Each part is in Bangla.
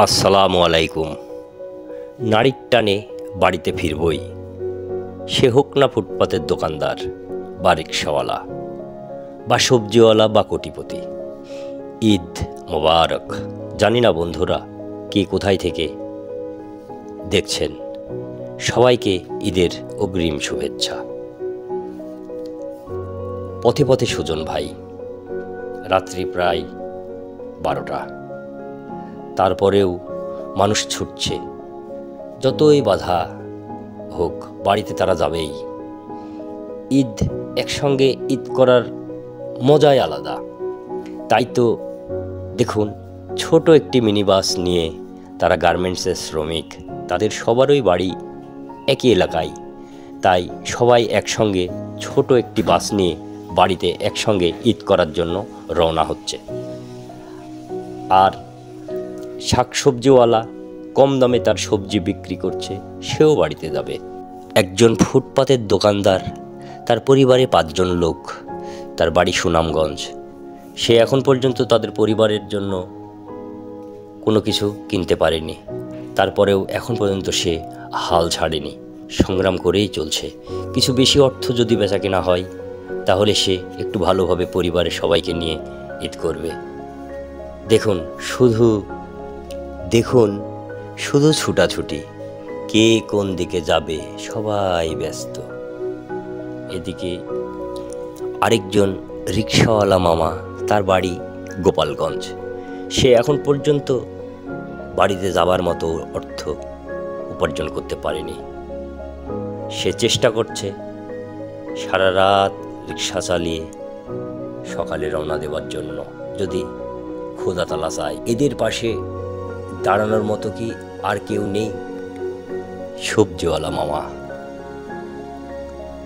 আসসালামু আলাইকুম। নারীর টানে বাড়িতে ফিরবই, সে হোক না ফুটপাতের দোকানদার বা রিক্সাওয়ালা বা সবজিওয়ালা বা কোটিপতি। ঈদ মোবারক। জানি না বন্ধুরা কে কোথায় থেকে দেখছেন, সবাইকে ঈদের অগ্রিম শুভেচ্ছা। পথে পথে সুজন ভাই, রাত্রি প্রায় 12টা, তারপরেও মানুষ ছুটছে। যতই বাধা হোক বাড়িতে তারা যাবেই। ঈদ একসঙ্গে ঈদ করার মজাই আলাদা। তাই তো দেখুন, ছোট একটি মিনি বাস নিয়ে তারা গার্মেন্টসের শ্রমিক, তাদের সবারই বাড়ি একই এলাকায়। তাই সবাই একসঙ্গে ছোট একটি বাস নিয়ে বাড়িতে একসঙ্গে ঈদ করার জন্য রওনা হচ্ছে। আর শাকসবজিওয়ালা কম দামে তার সবজি বিক্রি করছে, সেও বাড়িতে যাবে। একজন ফুটপাতের দোকানদার, তার পরিবারে 5 জন লোক, তার বাড়ি সুনামগঞ্জ। সে এখন পর্যন্ত তাদের পরিবারের জন্য কোনো কিছু কিনতে পারেনি, তারপরেও এখন পর্যন্ত সে হাল ছাড়েনি, সংগ্রাম করেই চলছে। কিছু বেশি অর্থ যদি বেচাকেনা হয় তাহলে সে একটু ভালোভাবে পরিবারের সবাইকে নিয়ে ঈদ করবে। দেখুন শুধু ছুটাছুটি, কে কোন দিকে যাবে সবাই ব্যস্ত। এদিকে আরেকজন রিক্সাওয়ালা মামা, তার বাড়ি গোপালগঞ্জ। সে এখন পর্যন্ত বাড়িতে যাবার মতো অর্থ উপার্জন করতে পারেনি। সে চেষ্টা করছে সারা রাত রিক্সা চালিয়ে সকালে রওনা দেওয়ার জন্য, যদি খোদা তাআলা চায়। এদের পাশে দাঁড়ানোর মতো কি আর কেউ নেই? সবজিওয়ালা মামা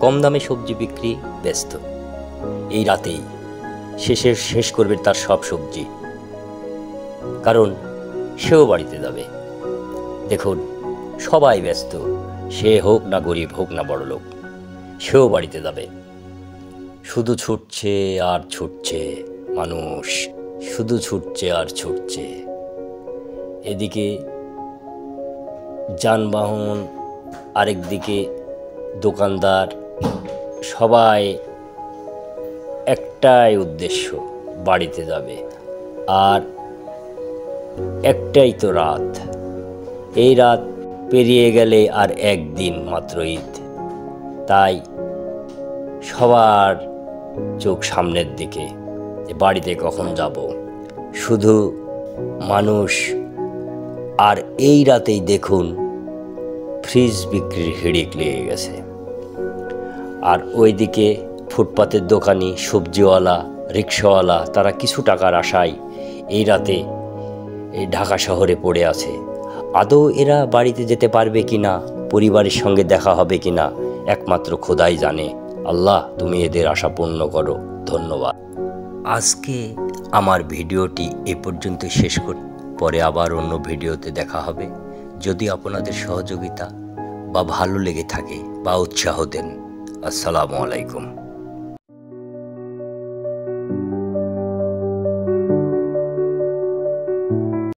কম দামে সবজি বিক্রি ব্যস্ত। এই রাতেই শেষ করবে তার সব সবজি, কারণ সেও বাড়িতে যাবে। দেখুন সবাই ব্যস্ত, সে হোক না গরিব, হোক না বড় লোক, সেও বাড়িতে যাবে। শুধু ছুটছে আর ছুটছে মানুষ, শুধু ছুটছে আর ছুটছে। এদিকে যানবাহন, আরেকদিকে দোকানদার, সবাই একটাই উদ্দেশ্য, বাড়িতে যাবে। আর একটাই তো রাত, এই রাত পেরিয়ে গেলে আর একদিন মাত্র ঈদ। তাই সবার চোখ সামনের দিকে, বাড়িতে কখন যাব। শুধু মানুষ। আর এই রাতেই দেখুন ফ্রিজ বিক্রির হিড়িক লেগে গেছে। আর ওইদিকে ফুটপাতের দোকানি, সবজিওয়ালা, রিক্সাওয়ালা, তারা কিছু টাকার আশায় এই রাতে এই ঢাকা শহরে পড়ে আছে। আদৌ এরা বাড়িতে যেতে পারবে কিনা, পরিবারের সঙ্গে দেখা হবে কিনা, একমাত্র খোদাই জানে। আল্লাহ তুমি এদের আশা পূর্ণ করো। ধন্যবাদ। আজকে আমার ভিডিওটি এ পর্যন্ত শেষ করি, পরে আবার অন্য ভিডিওতে দেখা হবে। যদি আপনাদের সহযোগিতা বা ভালো লেগে থাকে বা উৎসাহ দেন। আসসালামু আলাইকুম।